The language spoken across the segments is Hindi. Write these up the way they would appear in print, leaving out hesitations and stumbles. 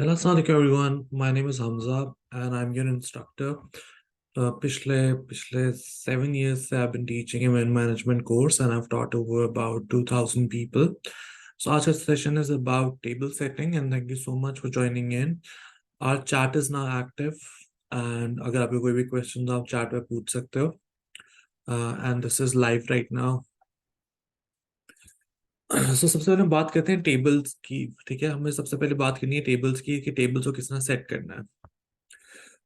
Hello, Assalamualaikum everyone. My name is Hamza and I'm your instructor. पिछले पिछले 7 years से I've been teaching event management course and I've taught over about 2,000 people. So आज का session is about table setting and thank you so much for joining in. Our chat is now active and अगर आपको कोई भी questions आप chat में पूछ सकते हो. And this is live right now. So सबसे पहले हम बात करते हैं टेबल्स की. ठीक है, हमें सबसे पहले बात करनी है टेबल्स की कि टेबल्स को किस तरह सेट करना है.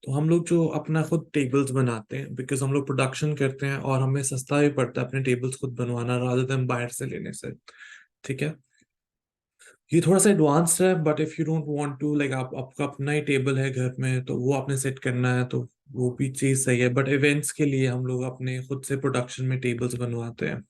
तो हम लोग जो अपना खुद टेबल्स बनाते हैं बिकॉज हम लोग प्रोडक्शन करते हैं और हमें सस्ता भी पड़ता है अपने टेबल्स खुद बनवाना रादर देन बाहर से लेने से. ठीक है, ये थोड़ा सा एडवांस्ड है but if you don't want to like आपका अपना ही टेबल है घर में तो वो आपने सेट करना है तो वो भी चीज सही है. बट इवेंट्स के लिए हम लोग अपने खुद से प्रोडक्शन में टेबल्स बनवाते हैं.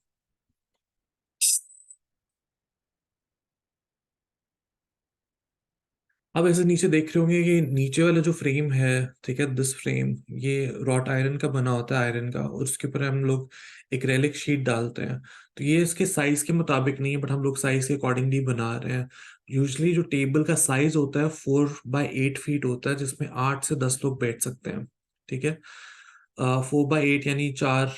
अब ऐसे नीचे देख रहे होंगे कि नीचे वाला जो फ्रेम है, ठीक है, दिस फ्रेम ये रॉट आयरन का बना होता है, आयरन का, और उसके ऊपर हम लोग एक्रेलिक शीट डालते हैं. तो ये इसके साइज के मुताबिक नहीं है बट हम लोग साइज के अकॉर्डिंगली बना रहे हैं. यूजली जो टेबल का साइज होता है 4x8 फीट होता है जिसमें 8 से 10 लोग बैठ सकते हैं. ठीक है, 4x8 यानी चार.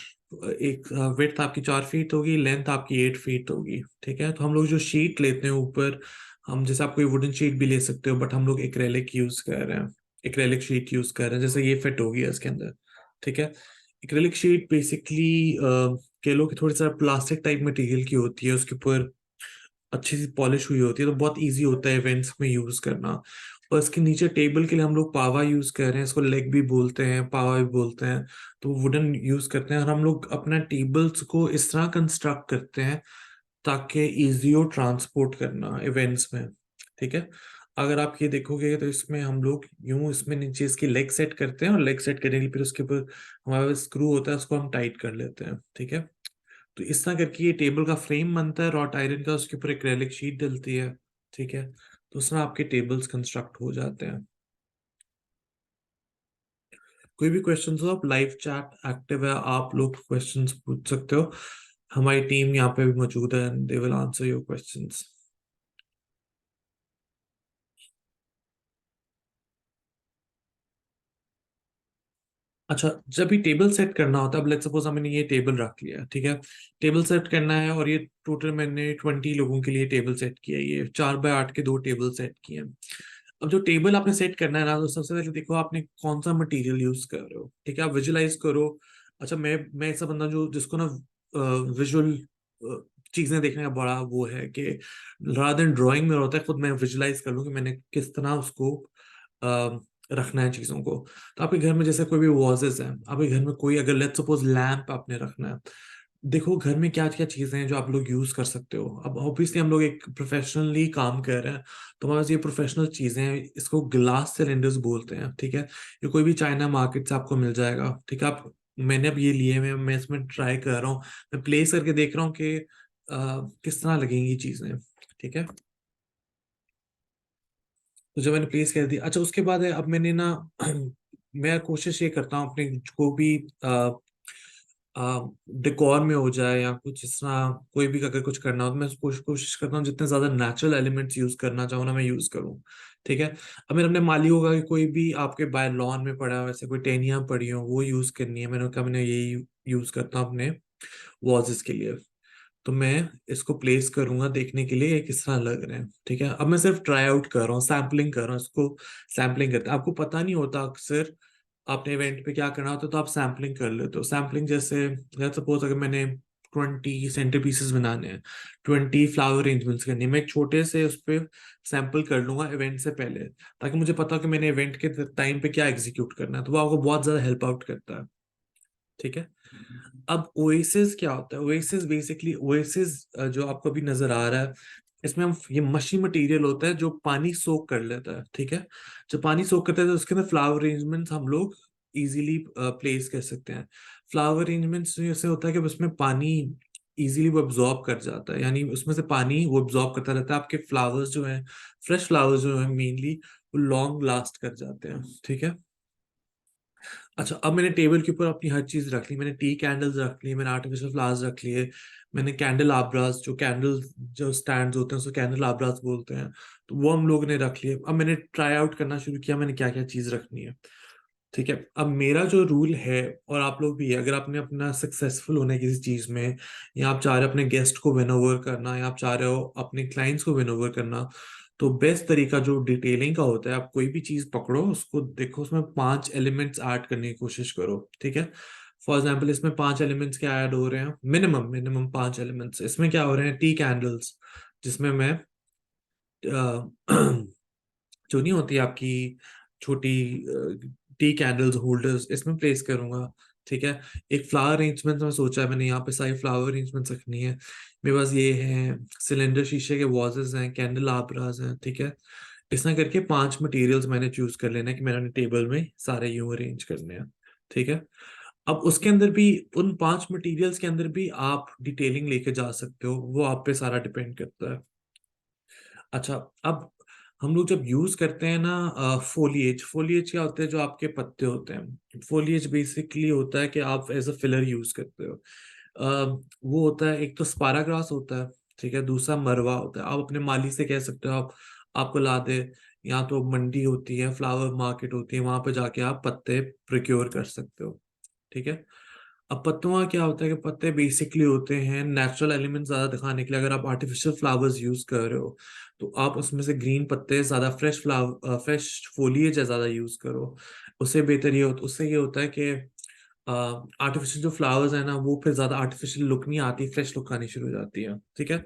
एक विड्थ आपकी 4 फीट होगी, लेंथ आपकी 8 फीट होगी. ठीक है, तो हम लोग जो शीट लेते हैं ऊपर, हम जैसे आप कोई वुडन शीट भी ले सकते हो बट हम लोग एक्रेलिक यूज कर रहे हैं. एक्रेलिक शीट यूज कर रहे हैं जैसे ये फिट होगी इसके अंदर. ठीक है, एक्रेलिक शीट बेसिकली कह लो कि थोड़ी सा प्लास्टिक टाइप मटेरियल की होती है, उसके ऊपर अच्छी सी पॉलिश हुई होती है तो बहुत इजी होता है इवेंट्स में यूज करना. और इसके नीचे टेबल के लिए हम लोग पावा यूज कर रहे हैं, इसको लेग भी बोलते हैं, पावा भी बोलते हैं. तो वुडन यूज करते हैं और हम लोग अपना टेबल्स को इस तरह कंस्ट्रक्ट करते हैं ताकि इजी हो ट्रांसपोर्ट करना इवेंट्स में. ठीक है, अगर आप ये देखोगे तो इसमें हम लोग यूं इसमें नीचे इसकी लेग सेट करते हैं और लेग सेट करने के लिए फिर उसके ऊपर हमारे पास स्क्रू होता है, उसको हम टाइट कर लेते हैं. ठीक है, तो इस तरह करके ये टेबल का फ्रेम बनता है रॉट आयरन का, उसके ऊपर एक्रेलिक शीट डलती है. ठीक है, तो उस तरह आपके टेबल्स कंस्ट्रक्ट हो जाते हैं. कोई भी क्वेश्चन हो, आप लाइव चैट एक्टिव है, आप लोग क्वेश्चंस पूछ सकते हो. हमारी टीम यहाँ पे भी मौजूद है, they will answer your questions. अच्छा, जब भी टेबल सेट करना होता है, अब लेट्स सपोज हमने ये टेबल रख लिया, ठीक है, टेबल सेट करना है और ये टोटल मैंने 20 लोगों के लिए टेबल सेट किया है, ये 4x8 के दो टेबल सेट किए हैं. अब जो टेबल आपने सेट करना है ना, तो सबसे पहले देखो आपने कौन सा मटेरियल यूज कर रहे हो. ठीक है, आप विजुलाइज करो. अच्छा, मैं ऐसा बंदा जो जिसको ना विजुअल चीजें देखने का बड़ा वो है कि रादर देन ड्राइंग में होता है, खुद मैं विजुलाइज कर लूँ कि मैंने किस तरह उसको रखना है चीजों को. तो आपके घर में जैसे कोई भी वॉजेस है, आपके घर में कोई अगर लेट्स सपोज लैंप आपने रखना है, देखो घर में क्या क्या चीजें हैं जो आप लोग यूज कर सकते हो. अब ऑब्वियसली हम लोग एक प्रोफेशनली काम कर रहे हैं तो हमारे पास ये प्रोफेशनल चीजें हैं, इसको ग्लास सिलेंडर्स बोलते हैं. ठीक है, ये कोई भी चाइना मार्केट से आपको मिल जाएगा. ठीक है, आप मैंने अब ये लिए हुए हैं, मैं इसमें ट्राई कर रहा हूँ, मैं प्लेस करके देख रहा हूँ कि किस तरह लगेंगी चीजें. ठीक है, तो जब मैंने प्लेस कर दिया, अच्छा उसके बाद है अब मैंने ना मैं कोशिश ये करता हूँ अपने को भी डेकोर में हो जाए या कुछ इस तरह कोई भी अगर कुछ करना हो तो मैं कोशिश करता हूँ जितने ज्यादा नेचुरल एलिमेंट्स यूज करना चाहूँ ना मैं यूज करूँ. ठीक है, अब मेरे अपने माली होगा कि कोई भी आपके बाय लॉन में पड़ा है वैसे कोई टहनियाँ पड़ी हो वो यूज करनी है, मैंने कहा मैंने यही यूज करता हूँ अपने वॉजेस के लिए. तो मैं इसको प्लेस करूंगा देखने के लिए ये किस तरह लग रहे हैं. ठीक है, अब मैं सिर्फ ट्राई आउट कर रहा हूँ, सैम्पलिंग कर रहा हूँ इसको. सैम्पलिंग करते हैं, आपको पता नहीं होता अक्सर आपने इवेंट पे क्या करना होता है तो आप सैम्पलिंग कर लेते हो. सैम्पलिंग जैसे लेट्स सपोज अगर मैंने 20 सेंटर पीसेस बनाने हैं, 20 फ्लावर अरेंजमेंट्स करनी है, मैं एक छोटे से उस पर सैंपल कर लूंगा इवेंट से पहले ताकि मुझे पता हो कि मैंने इवेंट के टाइम पे क्या एग्जीक्यूट करना है, तो वो आपको बहुत ज्यादा हेल्प आउट करता है. ठीक है, अब ओएसिस क्या होता है. ओएसिस बेसिकली ओएसिस जो आपको अभी नजर आ रहा है, इसमें हम ये मशी मटेरियल होता है जो पानी सोक कर लेता है. ठीक है, जब पानी सोक करता है तो उसके अंदर फ्लावर अरेंजमेंट्स हम लोग इजीली प्लेस कर सकते हैं. फ्लावर अरेंजमेंट्स ऐसे होता है कि उसमें पानी इजीली वो एब्जॉर्ब कर जाता है, यानी उसमें से पानी वो एब्जॉर्ब करता रहता है. आपके फ्लावर्स जो हैं, फ्रेश फ्लावर्स जो हैं मेनली, वो लॉन्ग लास्ट कर जाते हैं. ठीक है, अच्छा, अब मैंने टेबल के ऊपर अपनी हर चीज रख ली, मैंने टी कैंडल्स रख ली, मैंने आर्टिफिशियल फ्लावर्स रख लिए, मैंने कैंडल आब्रास, जो कैंडल्स जो स्टैंड्स होते हैं उसको कैंडल आब्रास बोलते हैं, तो वो हम लोग ने रख लिए। अब मैंने ट्राई आउट करना शुरू किया, मैंने क्या क्या चीज रखनी है। ठीक है, अब मेरा जो रूल है, और आप लोग भी है, अगर आपने अपना सक्सेसफुल होना है किसी चीज में, या आप चाह रहे हो अपने गेस्ट को विन ओवर करना, या आप चाह रहे हो अपने क्लाइंट्स को विन ओवर करना, तो बेस्ट तरीका जो डिटेलिंग का होता है, आप कोई भी चीज पकड़ो, उसको देखो, उसमें 5 एलिमेंट्स ऐड करने की कोशिश करो। ठीक है, फॉर एग्जाम्पल इसमें 5 एलिमेंट्स क्या ऐड हो रहे हैं, मिनिमम मिनिमम 5 एलिमेंट्स इसमें क्या हो रहे हैं, टी कैंडल्स, जिसमें मैं जो नहीं होती आपकी छोटी टी कैंडल्स होल्डर्स, इसमें प्लेस करूंगा। ठीक है, एक फ्लावर अरेंजमेंट में सोचा है मैंने, यहाँ पे सारी फ्लावर अरेंजमेंट रखनी है। मेरे पास ये है, सिलेंडर शीशे के वाजेस हैं, कैंडल आबरास हैं। ठीक है, इस तरह करके 5 मटेरियल्स मैंने चूज कर लेना है कि मैंने टेबल में सारे यूं अरेंज करने हैं। ठीक है, अब उसके अंदर भी, उन 5 मटेरियल्स के अंदर भी आप डिटेलिंग लेके जा सकते हो, वो आप पे सारा डिपेंड करता है। अच्छा, अब हम लोग जब यूज करते हैं ना फोलिएज, फोलिएज क्या होते हैं, जो आपके पत्ते होते हैं, फोलिएज बेसिकली होता है कि आप एज अ फिलर यूज करते हो। वो होता है, एक तो स्पाराग्रास होता है, ठीक है, दूसरा मरवा होता है। आप अपने माली से कह सकते हो, आप आपको ला दे, या तो मंडी होती है, फ्लावर मार्केट होती है, वहां पे जाके आप पत्ते प्रोक्योर कर सकते हो। ठीक है, अब पत्तों का क्या होता है कि पत्ते बेसिकली होते हैं नेचुरल एलिमेंट ज्यादा दिखाने के लिए। अगर आप आर्टिफिशियल फ्लावर्स यूज कर रहे हो, तो आप उसमें से ग्रीन पत्ते ज्यादा, फ्रेश फ्लावर, फ्रेश फोलिएज है ज्यादा यूज करो। उससे बेहतर ये होता, उससे ये होता है कि आर्टिफिशियल जो फ्लावर्स है ना, वो फिर ज्यादा आर्टिफिशियल लुक नहीं आती, फ्रेश लुक आनी शुरू हो जाती है। ठीक है,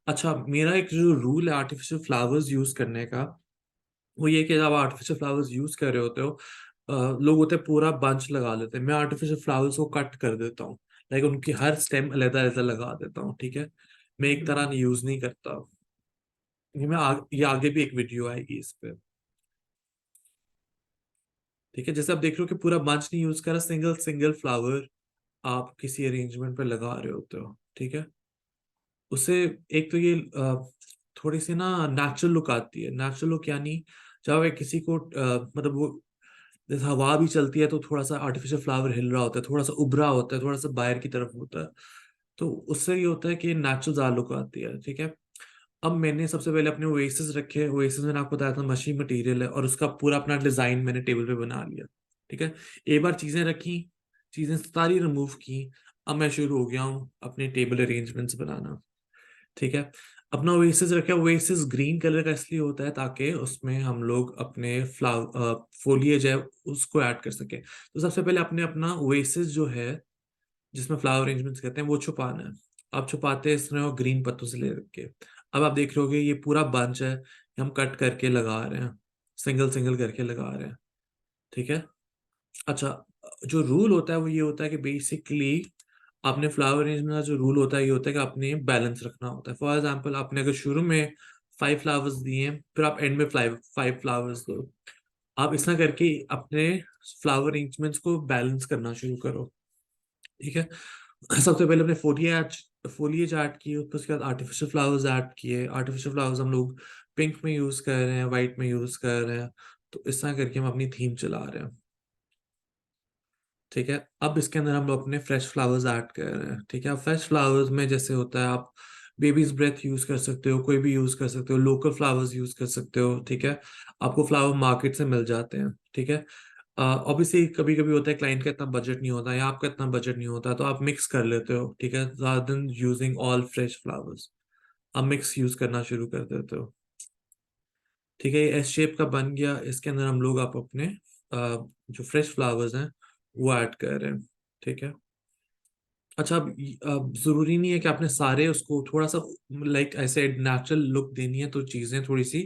अच्छा, मेरा एक जो रूल है आर्टिफिशियल फ्लावर्स यूज करने का, वो ये कि जब आप आर्टिफिशियल फ्लावर्स यूज कर रहे होते हो, लोग होते हैं पूरा बंच लगा लेते हैं, मैं आर्टिफिशियल फ्लावर्स को कट कर देता हूँ, लाइक उनकी हर स्टेम अलग अलग लगा देता हूँ। ठीक है, मैं एक तरह यूज नहीं करता। ये आगे भी एक वीडियो आएगी इस पे। ठीक है, जैसे आप देख रहे हो कि पूरा बंच नहीं यूज करा, सिंगल सिंगल फ्लावर आप किसी अरेंजमेंट पे लगा रहे होते हो। ठीक है, उससे एक तो ये थोड़ी सी ना नेचुरल लुक आती है। नेचुरल लुक यानी जब एक किसी को मतलब वो, जैसे हवा भी चलती है तो थोड़ा सा आर्टिफिशियल फ्लावर हिल रहा होता है, थोड़ा सा उभरा होता है, थोड़ा सा बाहर की तरफ होता है, तो उससे ये होता है कि नेचुरल ज्यादा लुक आती है। ठीक है, अब मैंने सबसे पहले अपने ओएसिस रखे, ओएसिस मैंने आपको बताया था मशीन मटेरियल है, और उसका पूरा अपना डिजाइन मैंने टेबल पे बना लिया। ठीक है, एक बार चीजें रखी, चीजें सारी रिमूव की, अब मैं शुरू हो गया हूँ अपने टेबल अरेंजमेंट्स बनाना। ठीक है, अपना ओएसिस रखा, ओएसिस ग्रीन कलर का इसलिए होता है ताकि उसमें हम लोग अपने फ्लावर फोलिएज है उसको ऐड कर सके। तो सबसे पहले अपने अपना ओएसिस जो है, जिसमें फ्लावर अरेंजमेंट्स कहते हैं, वो छुपाना है। आप छुपाते हैं इसमें ग्रीन पत्तों से लेके। अब आप देख रहे होगे ये पूरा बंच है, ये हम कट करके लगा रहे हैं, सिंगल सिंगल करके लगा रहे हैं। ठीक है, अच्छा, जो रूल होता है वो ये होता है कि बेसिकली आपने फ्लावर अरेंजमेंट का जो रूल होता है ये होता है कि आपने बैलेंस रखना होता है। फॉर एग्जाम्पल, आपने अगर शुरू में 5 फ्लावर्स दिए हैं, फिर आप एंड में 5 फ्लावर्स दो, आप इस तरह करके अपने फ्लावर अरेंजमेंट्स को बैलेंस करना शुरू करो। ठीक है, सबसे पहले अपने फोलिएज ऐड किए, उसके बाद आर्टिफिशियल फ्लावर्स ऐड किए। आर्टिफिशियल फ्लावर्स हम लोग पिंक में यूज कर रहे हैं, वाइट में यूज कर रहे हैं, तो इस तरह करके हम अपनी थीम चला रहे हैं। ठीक है, अब इसके अंदर हम लोग अपने फ्रेश फ्लावर्स ऐड कर रहे हैं। ठीक है, अब फ्रेश फ्लावर्स में जैसे होता है, आप बेबीज ब्रेथ यूज कर सकते हो, कोई भी यूज कर सकते हो, लोकल फ्लावर्स यूज कर सकते हो। ठीक है, आपको फ्लावर मार्केट से मिल जाते हैं। ठीक है, ऑब्वियसली कभी कभी होता है क्लाइंट का इतना बजट नहीं होता, या आपका इतना बजट नहीं होता, तो आप मिक्स कर लेते हो। ठीक है, rather than using all fresh flowers, आप मिक्स यूज करना शुरू कर देते हो। ठीक है, ये एस शेप का बन गया, इसके अंदर हम लोग आप अपने जो फ्रेश फ्लावर्स हैं वो ऐड कर रहे हैं। ठीक है, अच्छा, अब जरूरी नहीं है कि आपने सारे उसको थोड़ा सा, लाइक ऐसे नेचुरल लुक देनी है तो चीजें थोड़ी सी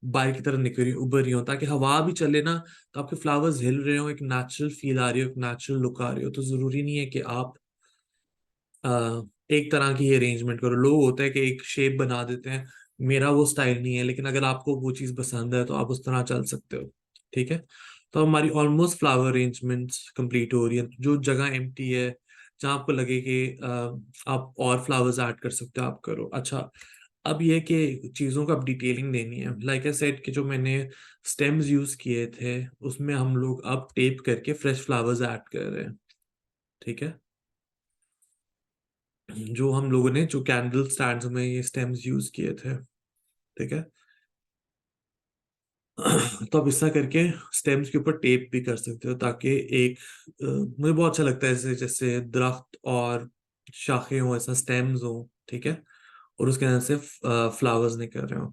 बाहर की तरफ निकल रही उभर रही हो, ताकि हवा भी चले ना, तो आपके फ्लावर्स हिल रहे हो, एक नेचुरल फील आ रही हो, एक नेचुरल लुक आ रही हो। तो जरूरी नहीं है कि आप एक तरह की अरेंजमेंट करो। लोग होता है कि एक शेप बना देते हैं, मेरा वो स्टाइल नहीं है, लेकिन अगर आपको वो चीज पसंद है तो आप उस तरह चल सकते हो। ठीक है, तो हमारी ऑलमोस्ट फ्लावर अरेंजमेंट्स कंप्लीट हो रही है। जो जगह एम्प्टी है, जहाँ आपको लगे कि आप और फ्लावर्स ऐड कर सकते हो, आप करो। अच्छा, अब ये कि चीजों को अब डिटेलिंग देनी है, लाइक आई सेड कि जो मैंने स्टेम्स यूज किए थे उसमें हम लोग अब टेप करके फ्रेश फ्लावर्स ऐड कर रहे हैं। ठीक है। जो हम लोगों ने जो कैंडल स्टैंड्स में ये स्टेम्स यूज किए थे। ठीक है। तो अब ऐसा करके स्टेम्स के ऊपर टेप भी कर सकते हो ताकि एक मुझे बहुत अच्छा लगता है जैसे जैसे दरख्त और शाखें हो, ऐसा स्टेम्स हो। ठीक है। और उसके अंदर से फ्लावर्स निकल रहे हो।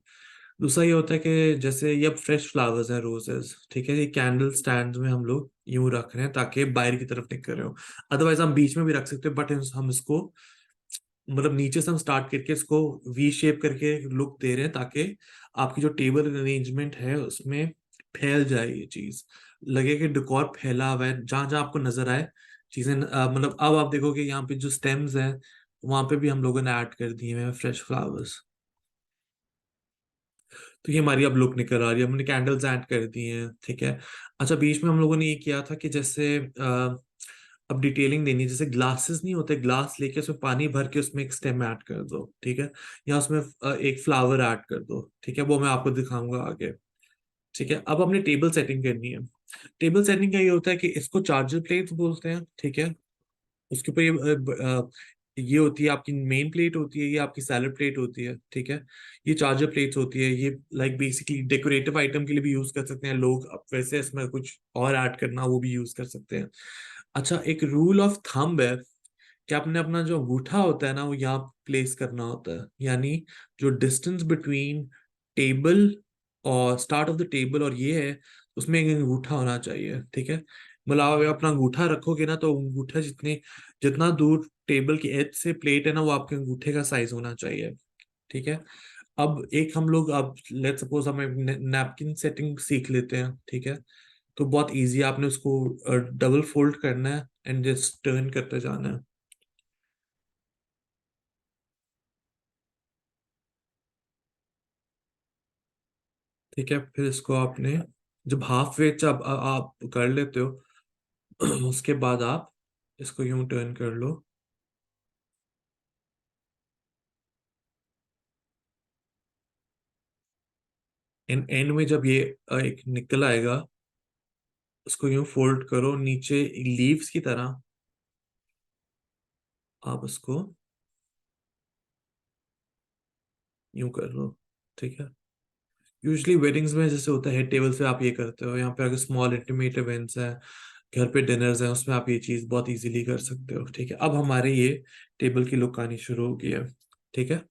दूसरा ये होता है कि जैसे ये अब फ्रेश फ्लावर्स हैं, रोजेस। ठीक है। ये कैंडल स्टैंड में हम लोग यूं रख रहे हैं ताकि बाहर की तरफ निकल रहे हो। अदरवाइज हम बीच में भी रख सकते हैं, बट हम इसको मतलब नीचे से हम स्टार्ट करके इसको वी शेप करके लुक दे रहे हैं ताकि आपकी जो टेबल अरेंजमेंट है उसमें फैल जाए ये चीज, लगे कि डेकोर फैला हुआ है जहां जहां आपको नजर आए चीजें। मतलब अब आप देखोगे यहाँ पे जो स्टेम्स हैं वहां पे भी हम लोगों ने ऐड कर दिए हैं फ्रेश फ्लावर्स। तो ये हमारी अब लुक निकल आ रही है, हमने कैंडल्स ऐड कर दी हैं। ठीक है। अच्छा, बीच में हम लोगों ने ये किया था कि जैसे अब डिटेलिंग देनी है, जैसे ग्लासेस नहीं होते, ग्लास लेके उसमें पानी भर के उसमें एक स्टेम ऐड कर दो। ठीक है। या उसमें एक फ्लावर ऐड कर दो। ठीक है। वो मैं आपको दिखाऊंगा आगे। ठीक है। अब हमने टेबल सेटिंग करनी है। टेबल सेटिंग का ये होता है कि इसको चार्जर प्लेट्स बोलते हैं। ठीक है। उसके ऊपर ये होती है आपकी मेन प्लेट होती है, ये आपकी सैलड प्लेट होती है। ठीक है। ये चार्जर प्लेट्स होती है। ये लाइक बेसिकली डेकोरेटिव आइटम के लिए भी यूज कर सकते हैं लोग। अब वैसे इसमें कुछ और ऐड करना वो भी यूज कर सकते हैं। अच्छा, एक रूल ऑफ थंब है कि आपने अपना जो अंगूठा होता है ना वो यहाँ प्लेस करना होता है, यानी जो डिस्टेंस बिटवीन टेबल और स्टार्ट ऑफ द टेबल और ये है उसमें एक अंगूठा होना चाहिए। ठीक है। मतलब आप अपना अंगूठा रखोगे ना तो अंगूठा जितना दूर टेबल की एज से प्लेट है ना वो आपके अंगूठे का साइज होना चाहिए। ठीक है। अब एक हम लोग अब लेट सपोज हमें नैपकिन सेटिंग सीख लेते हैं। ठीक है। तो बहुत इजी है, आपने उसको डबल फोल्ड करना है एंड जस्ट टर्न करते जाना है। ठीक है। फिर इसको आपने जब हाफ वे जब आप कर लेते हो उसके बाद आप इसको यूं टर्न कर लो। एंड एंड में जब ये एक निकल आएगा उसको यूं फोल्ड करो नीचे लीव्स की तरह, आप उसको यूं कर लो। ठीक है। यूजली वेडिंग्स में जैसे होता है टेबल से आप ये करते हो, यहाँ पे अगर स्मॉल इंटीमेट इवेंट्स हैं, घर पे डिनर्स हैं, उसमें आप ये चीज बहुत इजीली कर सकते हो। ठीक है। अब हमारे ये टेबल की लुक आनी शुरू हो गई है। ठीक है।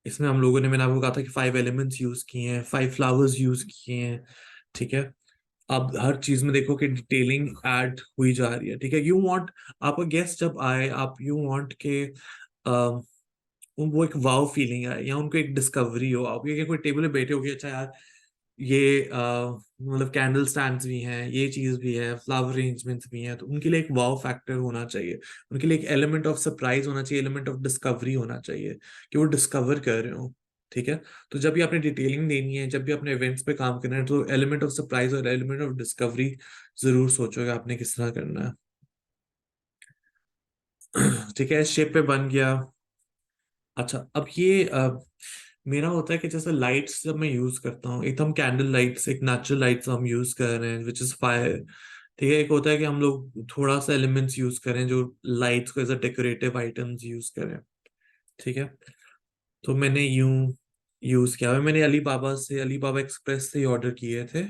इसमें हम लोगों ने, मैंने आपको कहा था कि 5 एलिमेंट्स यूज किए हैं, 5 फ्लावर्स यूज किए हैं। ठीक है। अब हर चीज में देखो कि डिटेलिंग ऐड हुई जा रही है। ठीक है। यू वांट, आपका गेस्ट जब आए आप यू वांट के वो एक वाव फीलिंग आए या उनको एक डिस्कवरी हो। आप ये कोई टेबल पे बैठे हो कि अच्छा यार ये मतलब कैंडल स्टैंड्स भी हैं, ये चीज भी है, फ्लावर अरेंजमेंट्स भी हैं, तो उनके लिए एक वाव फैक्टर होना चाहिए। उनके लिए एक एलिमेंट ऑफ सरप्राइज होना चाहिए, एलिमेंट ऑफ डिस्कवरी होना चाहिए कि वो डिस्कवर कर रहे हो। ठीक है। तो जब भी आपने डिटेलिंग देनी है, जब भी अपने इवेंट्स पे काम करना है, तो एलिमेंट ऑफ सरप्राइज और एलिमेंट ऑफ डिस्कवरी जरूर सोचोगे आपने किस तरह करना है। ठीक है। शेप पे बन गया। अच्छा, अब ये मेरा होता है कि जैसे लाइट्स जब मैं यूज करता हूँ, एक तो हम कैंडल लाइट्स, एक नेचुरल लाइट्स हम यूज कर रहे हैं विच इज फायर। ठीक है। एक होता है कि हम लोग थोड़ा सा एलिमेंट्स यूज करें जो लाइट्स को as a decorative items use करें। ठीक है। तो मैंने यूं यूज किया है, मैंने अलीबाबा से, अलीबाबा एक्सप्रेस से ही ऑर्डर किए थे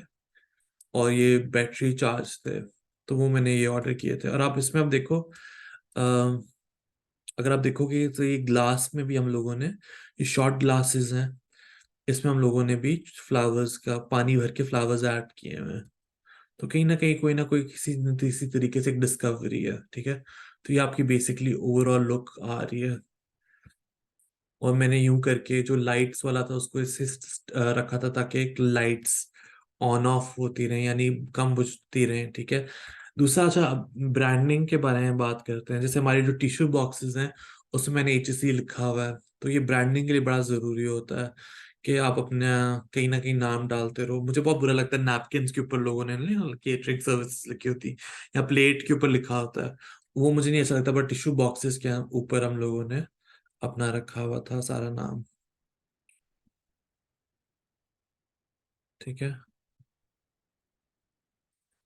और ये बैटरी चार्ज थे। तो वो मैंने ये ऑर्डर किए थे। और आप इसमें अब देखो, अगर आप देखोगे तो ये ग्लास में भी हम लोगों ने, ये शॉर्ट ग्लासेस हैं, इसमें हम लोगों ने भी फ्लावर्स का पानी भर के फ्लावर्स ऐड किए हुए हैं। तो कहीं ना कहीं कोई ना कोई किसी न किसी तरीके से एक डिस्कवरी है। ठीक है। तो ये आपकी बेसिकली ओवरऑल लुक आ रही है। और मैंने यूं करके जो लाइट्स वाला था उसको इससे रखा था ताकि एक लाइट्स ऑन ऑफ होती रहे, यानी कम बुझती रहे। ठीक है। दूसरा, अच्छा ब्रांडिंग के बारे में बात करते हैं। जैसे हमारे जो टिश्यू बॉक्सेस हैं उसमें मैंने एचसी लिखा हुआ है, तो ये ब्रांडिंग के लिए बड़ा जरूरी होता है कि आप अपना कहीं ना कहीं नाम डालते रहो। मुझे बहुत बुरा लगता है नैपकिन के ऊपर लोगों ने केटरिंग सर्विस लिखी होती या प्लेट के ऊपर लिखा होता है, वो मुझे नहीं अच्छा लगता। बट टिश्यू बॉक्सेस के ऊपर हम लोगों ने अपना रखा हुआ था सारा नाम। ठीक है,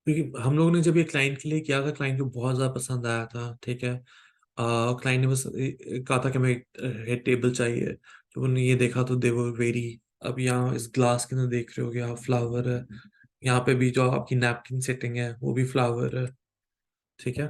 क्योंकि हम लोगों ने जब ये क्लाइंट के लिए किया था, क्लाइंट को बहुत ज्यादा पसंद आया था। ठीक है, क्लाइंट ने बस कहा था कि हमें हेड टेबल चाहिए, जब उन्होंने ये देखा तो दे वर वेरी। अब यहाँ इस ग्लास के अंदर देख रहे हो, यहाँ फ्लावर है, यहाँ पे भी जो आपकी नैपकिन सेटिंग है वो भी फ्लावर है। ठीक है।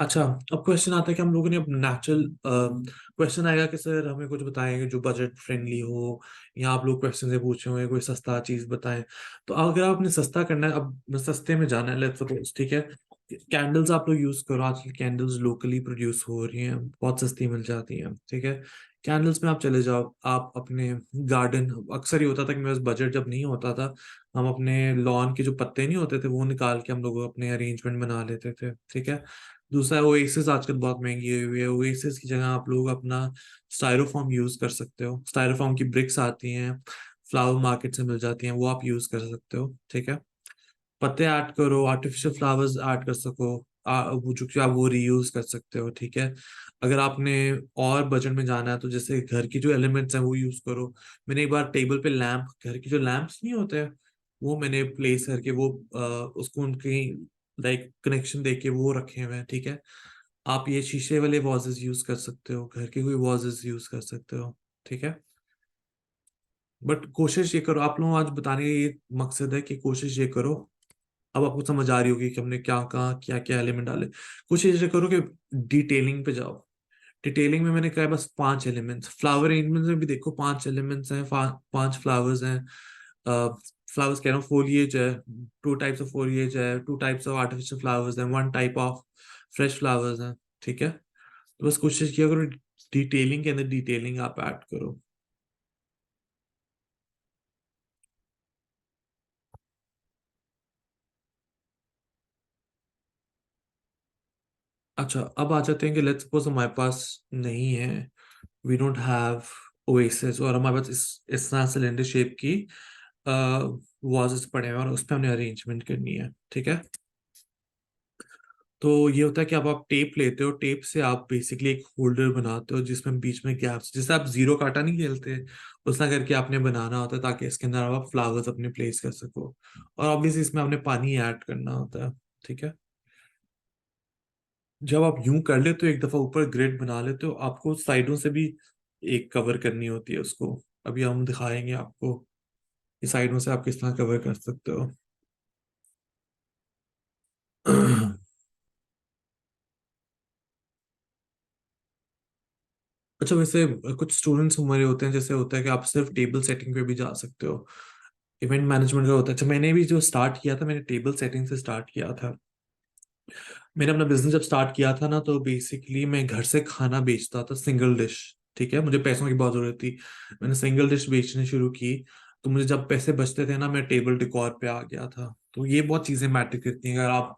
अच्छा, अब क्वेश्चन आता है कि हम लोगों ने अब नेचुरल क्वेश्चन आएगा कि सर हमें कुछ बताएंगे जो बजट फ्रेंडली हो, या आप लोग क्वेश्चन से पूछे होंगे कोई सस्ता चीज बताएं। तो अगर आपने सस्ता करना है, अब सस्ते में जाना है, लेट्स सपोज, ठीक है, कैंडल्स आप लोग यूज करो। आजकल कैंडल्स लोकली प्रोड्यूस हो रही हैं, बहुत सस्ती मिल जाती हैं। ठीक है, कैंडल्स में आप चले जाओ, आप अपने गार्डन, अक्सर ये होता था कि मेरे पास बजट जब नहीं होता था, हम अपने लॉन के जो पत्ते नहीं होते थे वो निकाल के हम लोग अपने अरेंजमेंट बना लेते थे। ठीक है। दूसरा, ओएसिस आजकल बहुत महंगी हुई है, ओएसिस की जगह आप लोग अपना स्टायरोफॉर्म यूज कर सकते हो। स्टायरोफॉर्म की ब्रिक्स आती हैं, फ्लावर मार्केट से मिल जाती हैं, वो आप यूज कर सकते हो। ठीक है, पत्ते ऐड करो, आर्टिफिशियल फ्लावर्स ऐड कर सको, वो जो कि आप वो रीयूज कर सकते हो। ठीक है, अगर आपने और बजट में जाना है तो जैसे घर की जो एलिमेंट्स हैं वो यूज करो। मैंने एक बार टेबल पे लैंप, घर के जो लैंप्स नहीं होते हैं, वो मैंने प्लेस करके वो उसको उनकी लाइक कनेक्शन देके वो रखे हुए हैं। ठीक है, आप ये शीशे वाले वाजेस यूज कर सकते हो, घर के कोई वाजेस यूज कर सकते हो। ठीक है, बट कोशिश ये करो, आप लोगों को आज बताने का ये मकसद है कि कोशिश ये करो, अब आपको समझ आ रही होगी कि हमने क्या कहा, क्या क्या एलिमेंट डाले। कोशिश ये करो कि डिटेलिंग पे जाओ। डिटेलिंग में मैंने कहा है बस 5 एलिमेंट्स। फ्लावर अरेंजमेंट में भी देखो 5 एलिमेंट्स हैं, 5 फ्लावर्स हैं। फ्लावर्स कह रहा हूँ, फोलिएज है, 2 टाइप्स ऑफ फोलिएज है, 2 टाइप्स ऑफ आर्टिफिशियल फ्लावर्स हैं, 1 टाइप ऑफ फ्रेश फ्लावर्स हैं। ठीक है, तो बस कोशिश किया करो डिटेलिंग के अंदर डिटेलिंग आप ऐड करो। अच्छा, अब आ जाते हैं कि लेट्स सपोज हमारे पास नहीं है, वी डोंट हैव ओएसिस, और हमारे पास इस तरह सिलेंडर शेप की वाजेस पड़े हैं और उस पर हमने अरेंजमेंट करनी है। ठीक है, तो ये होता है कि अब आप टेप लेते हो, टेप से आप बेसिकली एक होल्डर बनाते हो जिसमें बीच में गैप्स, जैसे आप जीरो काटा नहीं खेलते, उस तरह करके आपने बनाना होता है ताकि इसके अंदर आप फ्लावर्स अपने प्लेस कर सको। और ऑब्वियसली इसमें आपने पानी ऐड करना होता है। ठीक है, जब आप यूं कर लेते हो, एक दफा ऊपर ग्रिड बना लेते हो, आपको साइडों से भी एक कवर करनी होती है उसको। अभी हम दिखाएंगे आपको कि साइडों से आप किस तरह कवर कर सकते हो। अच्छा, वैसे कुछ स्टूडेंट्स हमारे होते हैं, जैसे होता है कि आप सिर्फ टेबल सेटिंग पे भी जा सकते हो। इवेंट मैनेजमेंट का होता है। अच्छा, मैंने भी जो स्टार्ट किया था, मैंने टेबल सेटिंग से स्टार्ट किया था। मैंने अपना बिजनेस जब स्टार्ट किया था ना, तो बेसिकली मैं घर से खाना बेचता था, सिंगल डिश। ठीक है, मुझे पैसों की बहुत जरूरत थी, मैंने सिंगल डिश बेचनी शुरू की। तो मुझे जब पैसे बचते थे ना, मैं टेबल डिकॉर पे आ गया था। तो ये बहुत चीजें मैटर करती हैं, अगर आप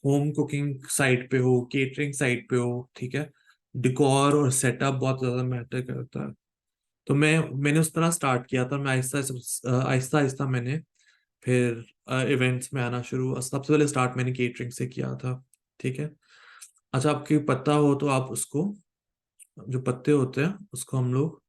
होम कुकिंग साइट पे हो, केटरिंग साइट पे हो। ठीक है, डिकॉर और सेटअप बहुत ज्यादा मैटर करता है। तो मैंने उस तरह स्टार्ट किया था। मैं आहिस्ता आहिस्ता आहिस्ता मैंने फिर इवेंट्स में आना शुरू, सबसे पहले स्टार्ट मैंने केटरिंग से किया था। ठीक है, अच्छा, आपकी पत्ता हो तो आप उसको, जो पत्ते होते हैं उसको हम लोग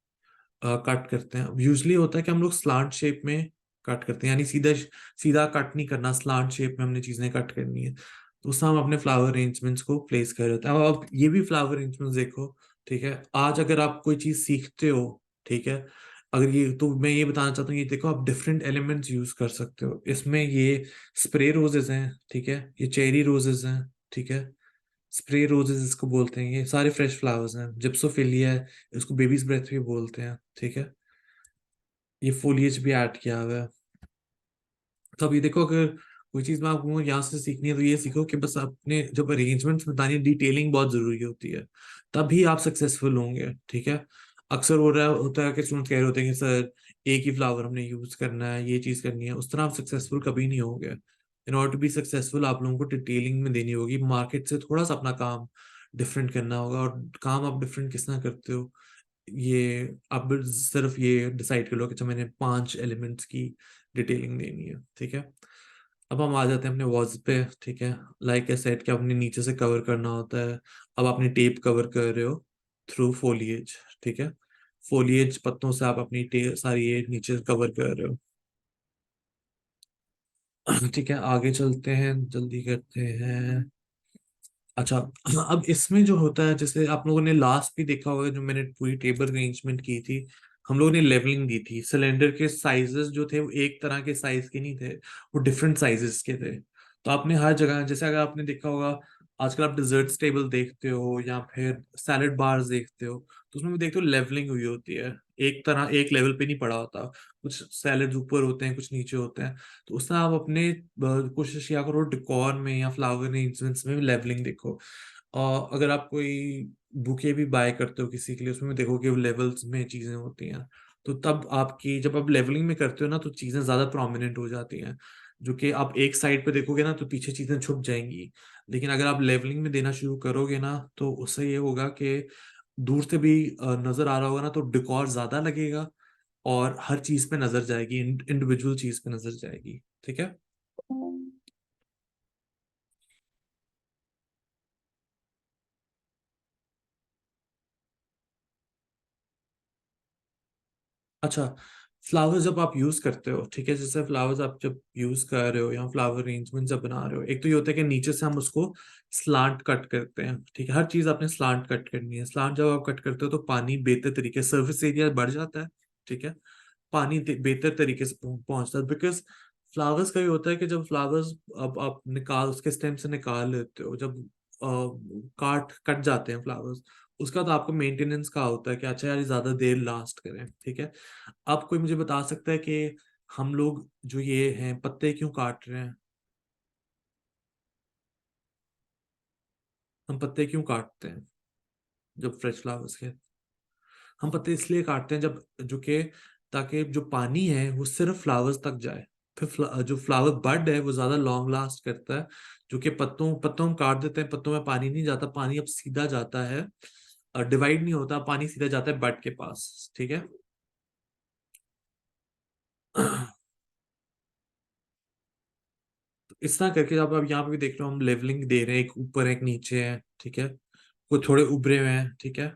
कट करते हैं। यूजली होता है कि हम लोग स्लांट शेप में कट करते हैं, यानी सीधा सीधा कट नहीं करना, स्लांट शेप में हमने चीजें कट करनी है। तो उससे हम अपने फ्लावर अरेंजमेंट्स को प्लेस कर देते हैं। अब आप ये भी फ्लावर अरेंजमेंट्स देखो। ठीक है, आज अगर आप कोई चीज सीखते हो, ठीक है, अगर ये, तो मैं ये बताना चाहता हूँ, ये देखो आप डिफरेंट एलिमेंट्स यूज कर सकते हो इसमें। ये स्प्रे रोजेस हैं, ठीक है, ये चेरी रोजेस हैं। ठीक है, स्प्रे रोजेस इसको बोलते हैं, ये सारे फ्रेश फ्लावर्स हैं। जिप्सोफिलिया है, इसको बेबीज ब्रेथ भी बोलते हैं। ठीक है, ये फोलिएज भी ऐड किया हुआ है। तो अभी देखो, अगर कोई चीज में आपको यहाँ से सीखनी है तो ये सीखो कि बस अपने जब अरेंजमेंट्स बतानी है, डिटेलिंग बहुत जरूरी होती है, तभी आप सक्सेसफुल होंगे। ठीक है, अक्सर हो रहा होता है कि स्टूडेंट्स कह रहे होते हैं कि सर एक ही फ्लावर हमने यूज करना है, ये चीज करनी है, उस तरह आप सक्सेसफुल कभी नहीं होंगे। In order to be successful आप लोगों को डिटेलिंग में देनी होगी, मार्केट से थोड़ा सा अपना काम डिफरेंट करना होगा। और काम आप डिफरेंट किस तरह करते हो, ये आप सिर्फ ये डिसाइड कर लो कि अच्छा मैंने 5 एलिमेंट्स की डिटेलिंग देनी है। ठीक है, अब हम आ जाते हैं अपने वॉल्स पे। ठीक है, लाइक ए सेट, कि अपने नीचे से कवर करना होता है। अब आपने टेप कवर कर रहे हो थ्रू फोलिएज। ठीक है, फोलिएज पत्तों से आप अपनी सारी ये नीचे कवर कर रहे हो। ठीक है, आगे चलते हैं, जल्दी करते हैं। अच्छा, अब इसमें जो होता है, जैसे आप लोगों ने लास्ट भी देखा होगा, जो मैंने पूरी टेबल अरेंजमेंट की थी, हम लोगों ने लेवलिंग दी थी। सिलेंडर के साइजेस जो थे वो एक तरह के साइज के नहीं थे, वो डिफरेंट साइजेस के थे। तो आपने हर जगह, जैसे अगर आपने देखा होगा, आजकल आप डिजर्ट्स टेबल देखते हो या फिर सैलेड बार्स देखते हो, तो उसमें भी देखते हो लेवलिंग हुई होती है। एक तरह एक लेवल पे नहीं पड़ा होता, कुछ सैलेड ऊपर होते हैं, कुछ नीचे होते हैं। तो उसमें आप अपने कोशिश किया करो डेकोर में या फ्लावर अरेंजमेंट्स में लेवलिंग देखो। अगर आप कोई बुके भी बाय करते हो किसी के लिए, उसमें भी देखो कि वो लेवल्स में चीजें होती हैं। तो तब आपकी, जब आप लेवलिंग में करते हो ना, तो चीजें ज्यादा प्रोमिनेंट हो जाती हैं। जो कि आप एक साइड पे देखोगे ना, तो पीछे चीजें छुप जाएंगी। लेकिन अगर आप लेवलिंग में देना शुरू करोगे ना, तो उससे ये होगा कि दूर से भी नजर आ रहा होगा ना, तो डेकोर ज्यादा लगेगा, और हर चीज पे नजर जाएगी, इंडिविजुअल चीज पे नजर जाएगी। ठीक है। अच्छा, फ्लावर्स जब आप यूज करते हो, ठीक है, जैसे फ्लावर्स आप जब यूज कर रहे हो या फ्लावर अरेंजमेंट जब बना रहे हो, एक तो ये होता है कि नीचे से हम उसको स्लांट कट करते हैं। ठीक है, हर चीज आपने स्लांट कट करनी है। स्लांट जब आप कट करते हो तो पानी बेहतर तरीके, सर्फेस एरिया बढ़ जाता है। ठीक है, पानी बेहतर तरीके से पहुंचता है, बिकॉज फ्लावर्स का ये होता है कि जब फ्लावर्स, अब आप निकाल उसके स्टेम से निकाल लेते हो, जब काट कट जाते हैं फ्लावर्स, उसका तो आपको मेंटेनेंस का होता है कि अच्छा यार ये ज्यादा देर लास्ट करें। ठीक है, आप कोई मुझे बता सकता है कि हम लोग जो ये हैं पत्ते क्यों काट रहे हैं? हम पत्ते क्यों काटते हैं जब फ्रेश फ्लावर्स के? हम पत्ते इसलिए काटते हैं जब, जो कि ताकि जो पानी है वो सिर्फ फ्लावर्स तक जाए। फिर जो फ्लावर बड है वो ज्यादा लॉन्ग लास्ट करता है। जो कि पत्तों पत्तों हम काट देते हैं, पत्तों में पानी नहीं जाता, पानी अब सीधा जाता है, डिवाइड नहीं होता, पानी सीधा जाता है बड के पास। ठीक है। तो इस तरह करके अब यहाँ पे भी देख रहे हो, हम लेवलिंग दे रहे हैं, एक ऊपर एक नीचे है। ठीक है, वो थोड़े उभरे हुए हैं। ठीक है,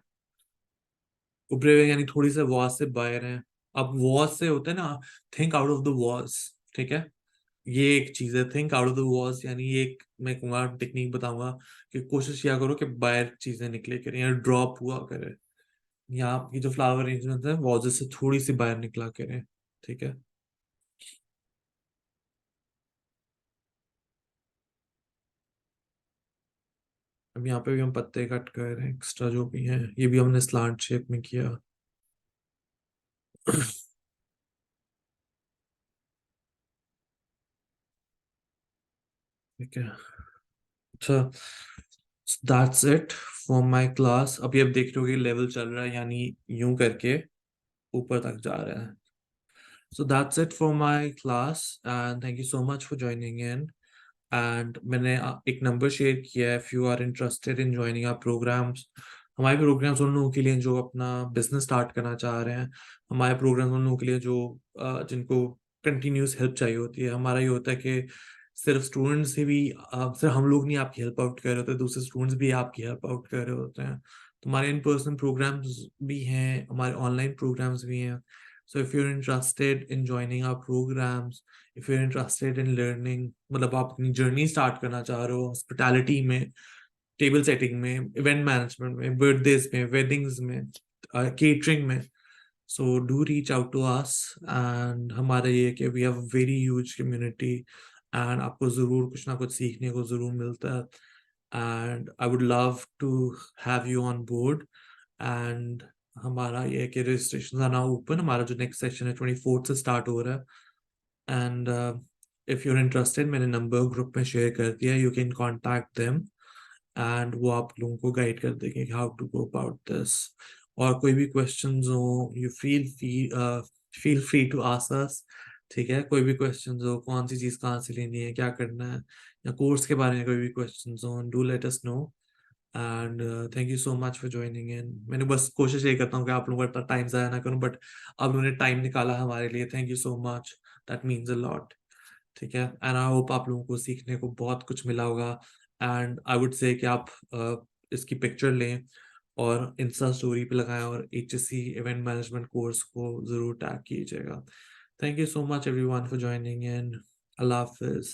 उभरे हुए यानी थोड़ी से वॉज से बाहर हैं। अब वॉज से होता है ना, think out of the was. ठीक है, ये एक चीज है, think out of the was, यानी ये एक मैं कहूँगा टेक्निक बताऊंगा कि कोशिश किया करो कि बाहर चीजें निकले करें या ड्रॉप हुआ करे। यहाँ आपकी जो फ्लावर अरेंजमेंट है वॉज से थोड़ी सी बाहर निकला करें। ठीक है। अब यहाँ पे भी हम पत्ते कट कर रहे हैं, एक्स्ट्रा जो भी हैं, ये भी हमने स्लांट शेप में किया। ठीक है। अच्छा, that's it for my class. अभी अब देख रहे हो कि लेवल चल रहा है, यानी यूं करके ऊपर तक जा रहा है। So that's it for my class, and thank you so much for joining in. And मैंने एक नंबर शेयर किया है, if you are interested in joining our programs. हमारे प्रोग्राम्स उन लोगों के लिए जो अपना बिजनेस स्टार्ट करना चाह रहे हैं। हमारे प्रोग्राम्स उन लोगों के लिए जो जिनको कंटिन्यूस हेल्प चाहिए होती है। हमारा ये होता है कि सिर्फ स्टूडेंट्स से भी, सिर्फ हम लोग नहीं आपकी हेल्प आउट कर रहे होते, दूसरे स्टूडेंट्स भी आपकी हेल्प आउट कर रहे होते हैं। तो हमारे इन पर्सन प्रोग्राम्स भी हैं, हमारे ऑनलाइन प्रोग्राम्स भी हैं। So if you're interested in joining our programs, if you're interested in learning, मतलब आप अपनी जर्नी स्टार्ट करना चाह रहे हो हॉस्पिटैलिटी में, टेबल सेटिंग में, इवेंट मैनेजमेंट में, बर्थडेज में, वेडिंग्स में, केटरिंग में, so do reach out to us. And हमारा ये है कि we have very huge community, and आपको जरूर कुछ ना कुछ सीखने को जरूर मिलता है। And I would love to have you on board. And हमारा ये है कि रजिस्ट्रेशन आर नाउ ओपन। हमारा जो नेक्स्ट सेशन है 24th से स्टार्ट हो रहा है। एंड इफ यूर इंटरेस्टेड, मैंने नंबर ग्रुप में शेयर कर दिया, you can contact them, and वो आप लोगों को गाइड कर देंगे how to go about this. और कोई भी क्वेश्चंस हो, you feel free to ask us. ठीक है, कोई भी क्वेश्चंस हो, कौन सी चीज़ कहाँ से लेनी है, क्या करना है, या कोर्स के बारे में कोई भी क्वेश्चंस हो, do let us know. And thank you so much for joining इन। मैंने बस कोशिश ये करता हूँ कि आप लोगों का टाइम ज़ाया ना करूँ, बट आप लोगों ने टाइम निकाला हमारे लिए, thank you so much. That means a lot. ठीक है, एंड आई होप आप लोगों को सीखने को बहुत कुछ मिला होगा। एंड आई वुड से कि आप इसकी पिक्चर लें और इंस्टा स्टोरी पे लगाएं, और HSC इवेंट मैनेजमेंट कोर्स को जरूर टैग कीजिएगा। Thank you so much everyone for joining in. Allah Hafiz.